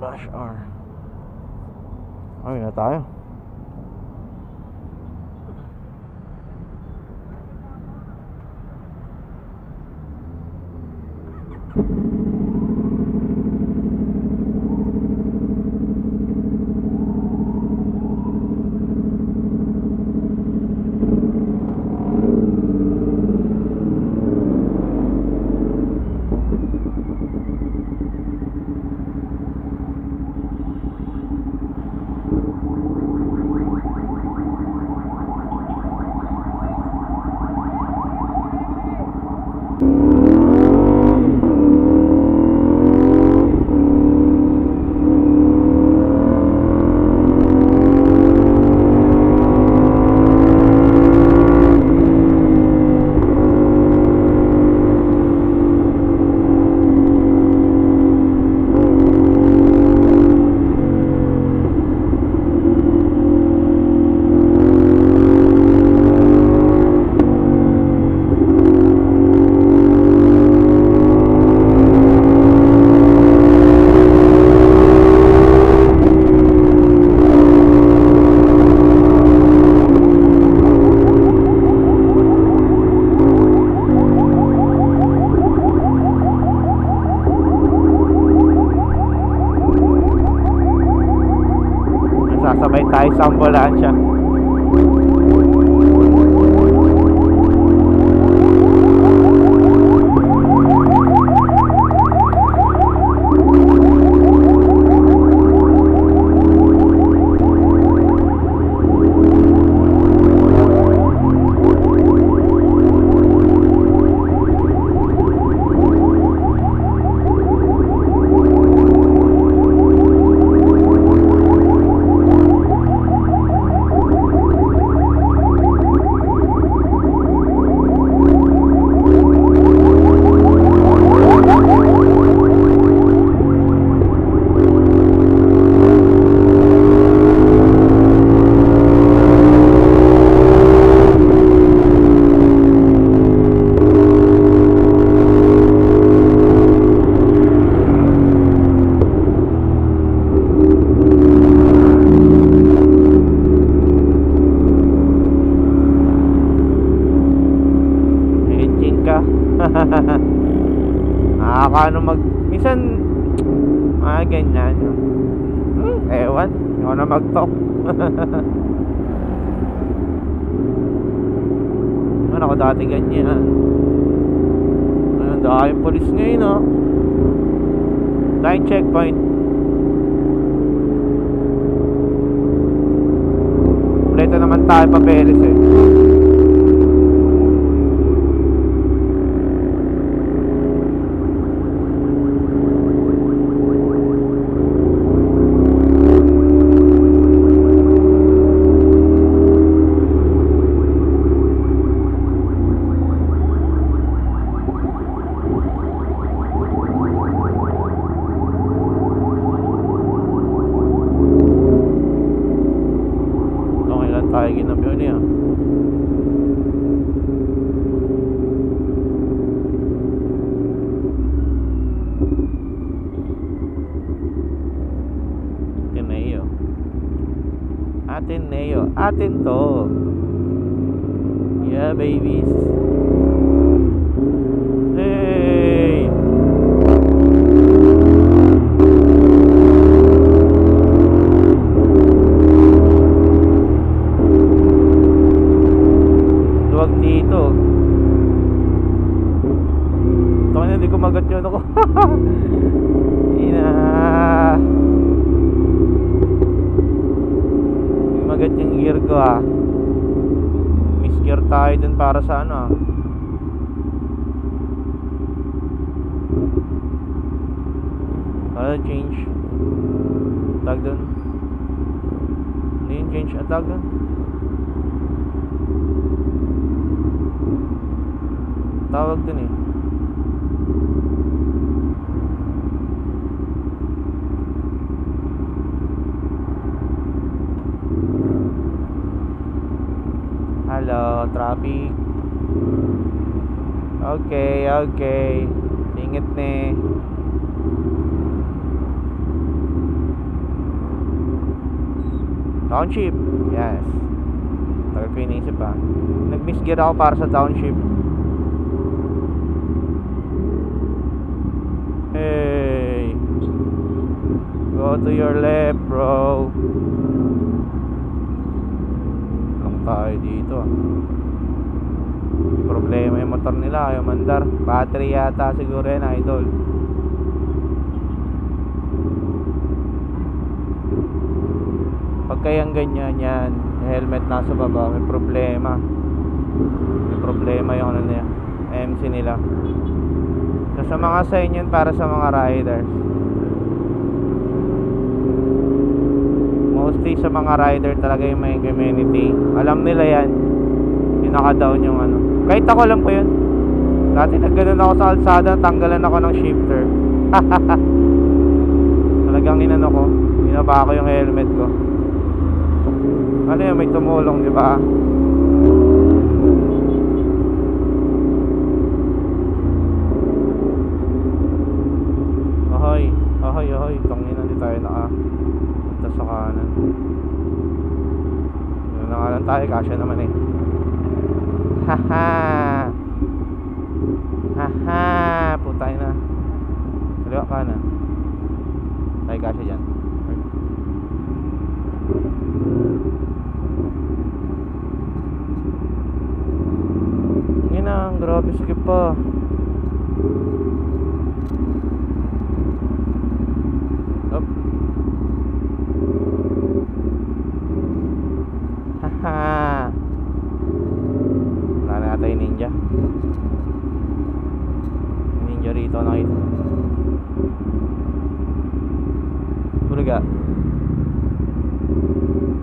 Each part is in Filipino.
rush hour. Ay na tayo. Sasabay tayo sa ambulansya. Nakakaano minsan ganyan. Ewan, hindi ko na mag-talk. Ano ako dati ganyan. Dahil polis ngayon, oh. Dahil checkpoint. Ulit naman tayo papeles eh. Tayo ginabi niya. Atin to. Yeah, babies. Hey. Luwag dito. Ito na, hindi ko magat yun ako. Magat yung gear ko miss gear tayo dun para sa ano para change tag dun. Ano yung change tag dun? Tawag dun eh. Hello, traffic. Okay. Singit ni. Township. Yes. Tagal ko iniisip pa. Nag-misgear ako para sa township. Hey. Go to your left, bro. Lang tayo dito. Problema yung motor nila, yung mandar. Battery yata siguro yan, idol. Pag kayang ganyan yan, helmet nasa baba, may problema. May problema yung ano niya, MC nila. So sa mga sign yan, para sa mga riders. Mostly sa mga rider talaga yung may community. Alam nila yan. Yung naka-down yung ano. Kahit ako alam ko yun. Dati nagganon ako sa kalsada, tanggalan ako ng shifter. Talagang inano ko, binaba ko yung helmet ko. Ano yun, may tumulong, di ba? Ahoy, ahoy, ahoy. Tangin na, di tayo punta sa kanan. Yun na nga lang tayo, kasya naman eh. Haha. Haha, putay na. Kaliwa kanan. Tayo kasya dyan. Ang grabe, sige pa. Up. Haha. Wala na tayo ninja. Ninja rito nakita. Bulaga.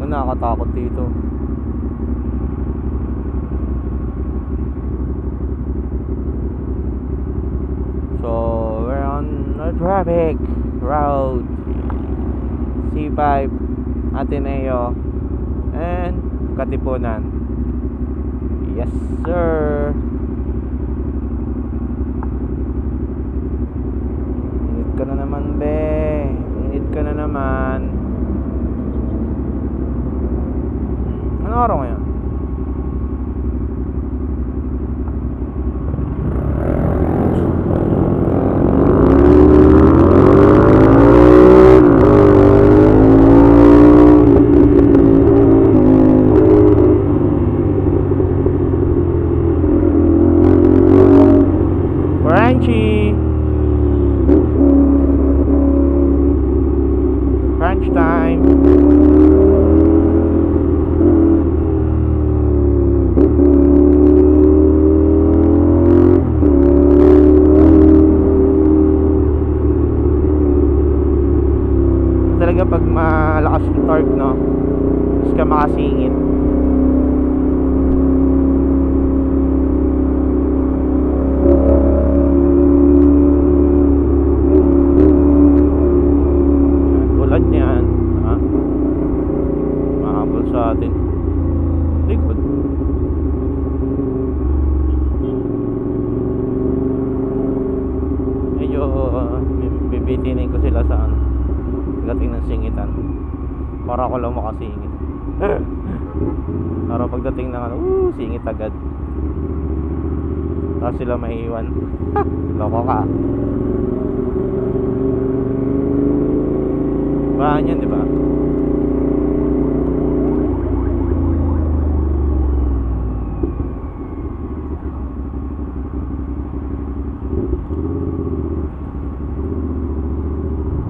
Nakakatakot dito. So we're on a traffic road, C5, Ateneo, and Katipunan. Yes sir. Init ka na naman be. Init ka na naman. Ano araw ngayon? Crunch time. Talaga pag malakas yung torque, no, mas ka makasingit. Tulad niyan, ha? Mahabol sa atin. Likod. Medyo bibitinin ko sila sa ano, pagdating ng singitan. Para ako lang makasingit. Para pagdating ng ano, singit agad. Tapos sila maiiwan. Loko ka. Bahan yan, di ba?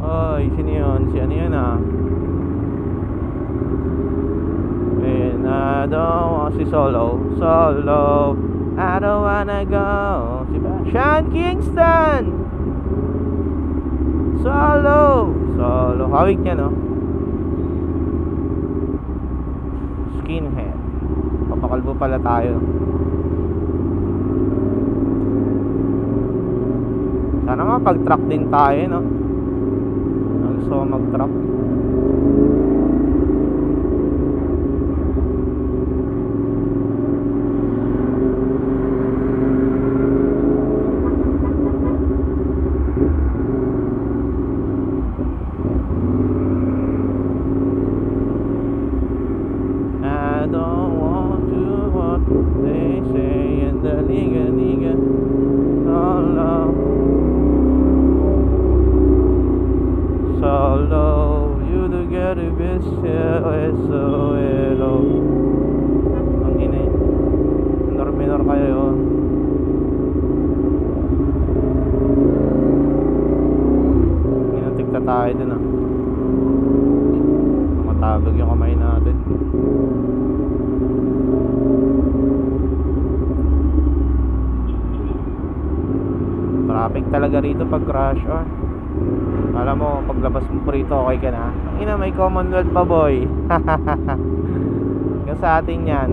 Ay, sino yun? Si ano yun ah? And I don't want si Solo. Solo, I don't wanna go. Si Sean Kingston. Solo. Solo, hawig niya, no? Skinhead. Papakalbo pala tayo. Sana nga pag-truck din tayo, no? Gusto ko mag-truck. tayo dun ah. Matabag yung kamay natin. Traffic talaga rito pag crash hour. Alam mo, paglabas mo po rito, okay ka na. Ang ina, may Commonwealth pa boy. Yung sa atin yan.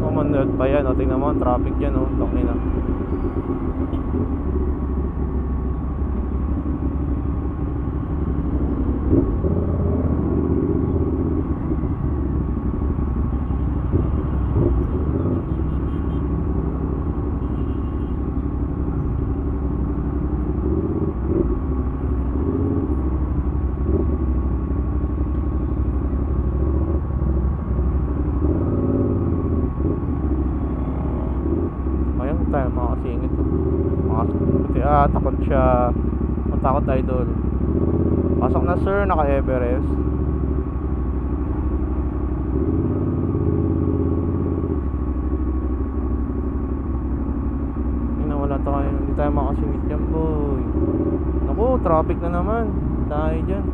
Commonwealth pa yan, o tingnan mo, traffic yan o, tangin na. Tayo makasingit to. Takot siya. Matakot idol. Pasok na sir, naka Everest. Wala tayo, hindi tayo makasingit dyan boy. Naku, traffic na naman. Tayo dyan.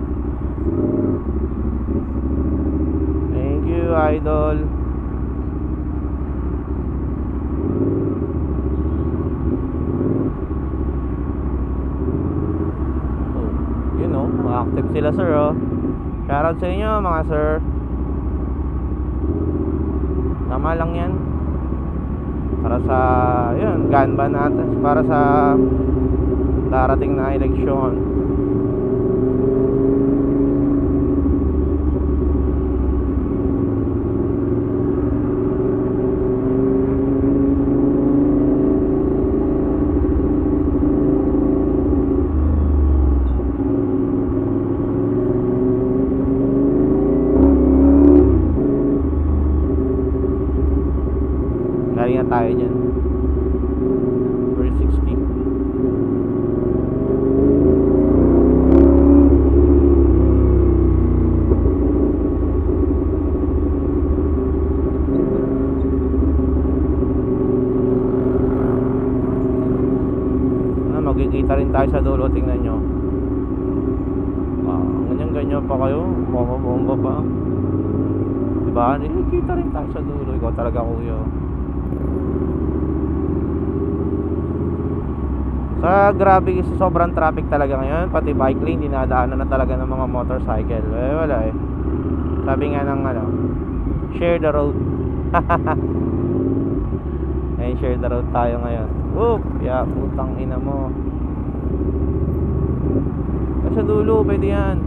Thank you idol. Active sila sir oh. Shoutout sa inyo mga sir. Tama lang yan. Para sa yun, gun ban natin. Para sa darating na eleksyon. Galing na tayo dyan. 360. Magkikita rin tayo sa dulo. Tingnan nyo. Ganyan pa kayo. Bomba pa. Diba? Nakikita rin tayo sa dulo. Ikaw talaga kuya. Sa grabe, sobrang traffic talaga ngayon. Pati bike lane dinadaanan na talaga ng mga motorcycle. Wala eh. Sabi nga ng share the road. Ayun, share the road tayo ngayon. Oop, putang ina mo. Sa dulo, pwede yan.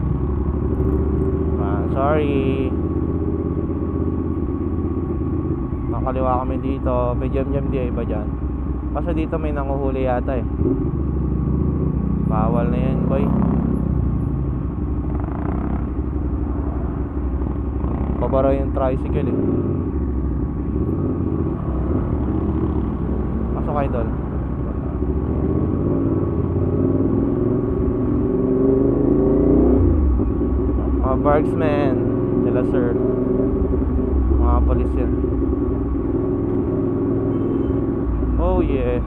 Sorry. Nakaliwa kami dito. May jam di iba dyan. Kasi dito may nanguhuli yata eh. Bawal na yan boy. Pabara yung tricycle eh. Pasok idol. Mga barksman nila sir. Mga polis yan. Oh yes.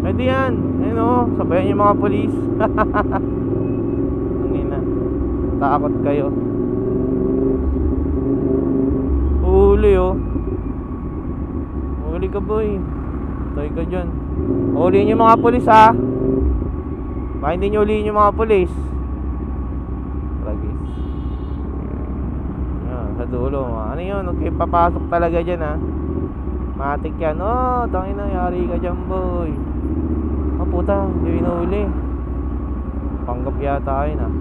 Pwede yan. Ayun o, sabayan yung mga polis. Tangina. Takot kayo. Huli oh. Huli ka boy. Tayo ka dyan. Huliin yung mga polis ha. Baka hindi nyo huliin yung mga polis. Tragis. Yan, sa dulo. Ano yun? Okay, papasok talaga dyan ha. Matik yan. Oh, tangin na, yari ka dyan boy. Oh puta, hindi inuuli. Panggap yata yun ah.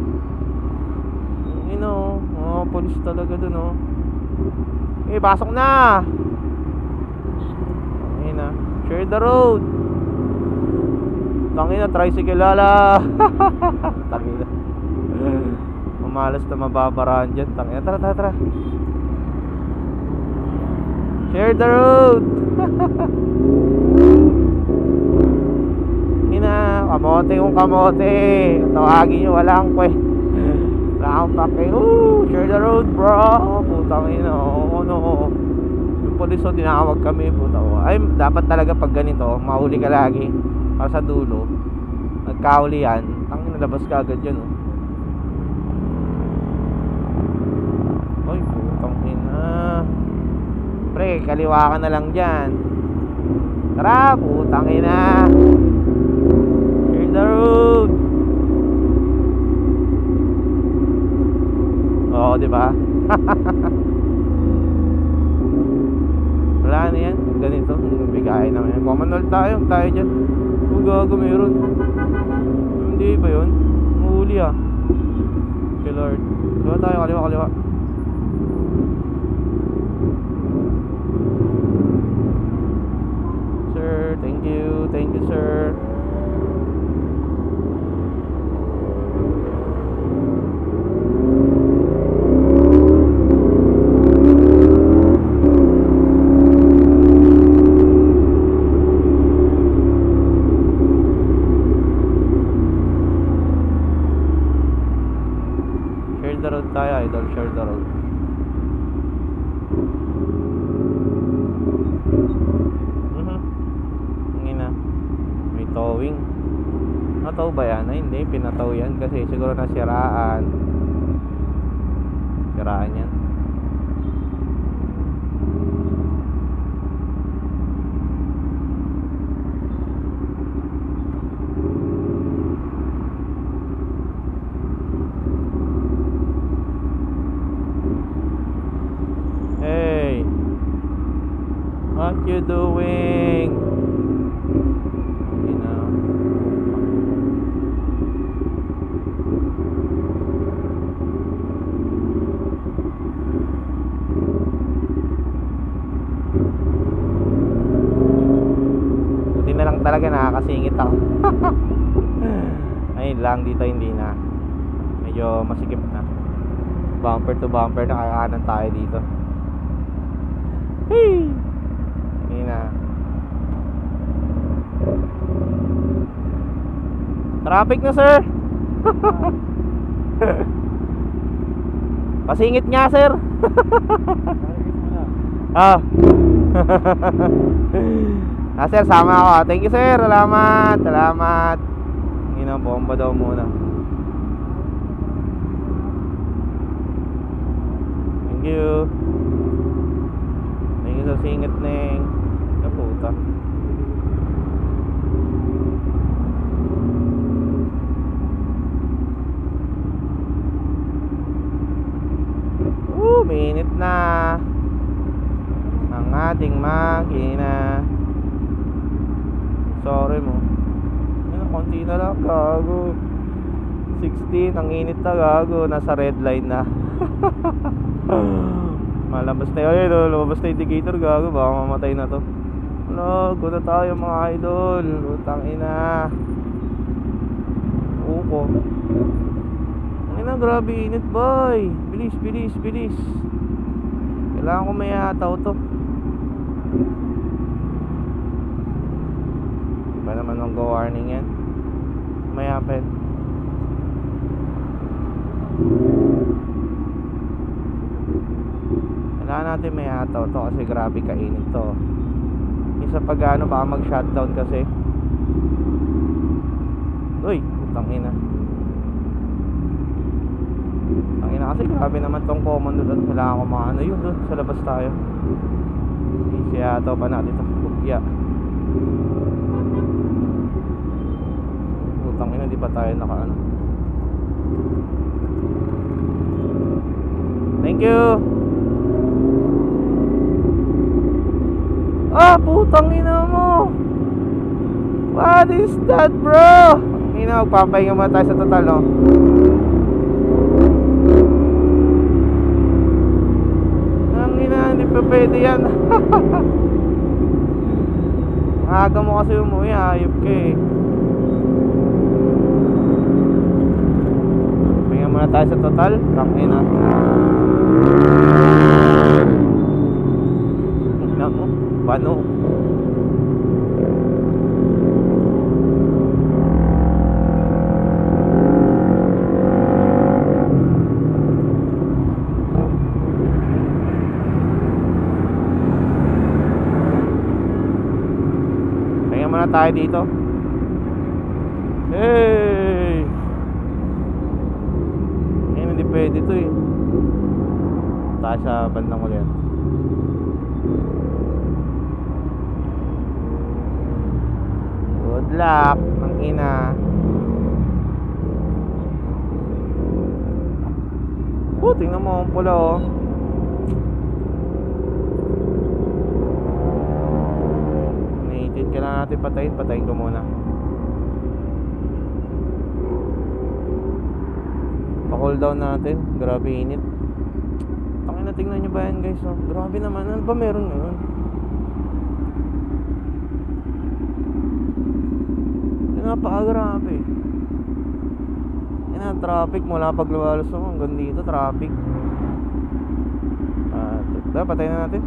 Yun oh, oh, polis talaga dun oh. Eh, pasok na. Tangin na, share the road. Tangin na, tricycle lala. Tangin na. Mamalas na mababaraan dyan. Tangin na, tara. Share the road. Ina, kamote yung kamote. Tawagin nyo, wala akong wala akong pake. Share the road bro. Putang ina. Oh no. pulis, so tinawag kami, puta ko. Ay, dapat talaga pag ganito, mahuli ka lagi para sa dulo. Nagkahuli yan, tangin nalabas ka agad yun, oh. Ay, putang ina. Pre, kaliwa ka na lang dyan. Tara, putang ina. Clear the road. Oo, diba? Wala na yan, ganito, bigay naman yan. Commonwealth tayo dyan. Kung gago meron. Hindi ba yun? Mahuli ah. Okay Lord. Kaliwa tayo, kaliwa. Sir, thank you sir. Share the road tayo, idol, share the road. May towing. Nataw ba yan? Ay, hindi, pinataw yan kasi siguro nasiraan. Siraan yan. Hey, what you doing? Talaga nakakasingit ako. Ayun lang, dito hindi na. Medyo masikip na. Bumper to bumper na, kakanan tayo dito. Hey! Hindi na. Traffic na sir. Pasingit nga sir. Ah. Sir, sama ako. Thank you sir, salamat. Hindi na, bomba daw muna. Thank you sa singit neng. Naputa. Minit na ang ating makina. Sorry mo. Yan, konti na lang, gago. 16, ang init na, gago. Nasa red line na. Malabas na yun, lumabas na indicator, gago. Baka mamatay na to. Ano, go na tayo mga idol. Utang ina. Uko. Ang ina, grabe init boy. Bilis. Kailangan ko may hataw to. Ba naman ang go warning yan? May happen. Kailangan natin may hataw to kasi grabe kainit to. Isa pag ano, baka mag shutdown kasi. Uy, tangina. Tangina kasi grabe naman tong common doon. Kailangan ko mga ano yun doon. Sa labas tayo. Easy hataw pa natin ito. Bukya. Tangina, di pa tayo nakaano. Thank you. Ah, putang ina mo. What is that, bro? Ina, magpapahinga muna tayo sa total, no? Ang ina, hindi pa pwede yan. Aga mo kasi umuwi, ayop ka eh. Muna tayo sa total. Tangina. Tignan mo. Pano? muna tayo dito. Hey! Hindi pwede to eh. Tayo sa bandang ulit. Good luck, ang ina. Tingnan mo ang pula oh. Naitid ka lang natin patayin. Patayin ko muna. Pa-cool down natin. Grabe init. Tangin na, tingnan nyo ba yan guys oh. Grabe naman. Ano ba meron ngayon? Napakagrabe. Yan na, traffic mula pagluwalos mo hanggang dito, traffic. Patay na natin.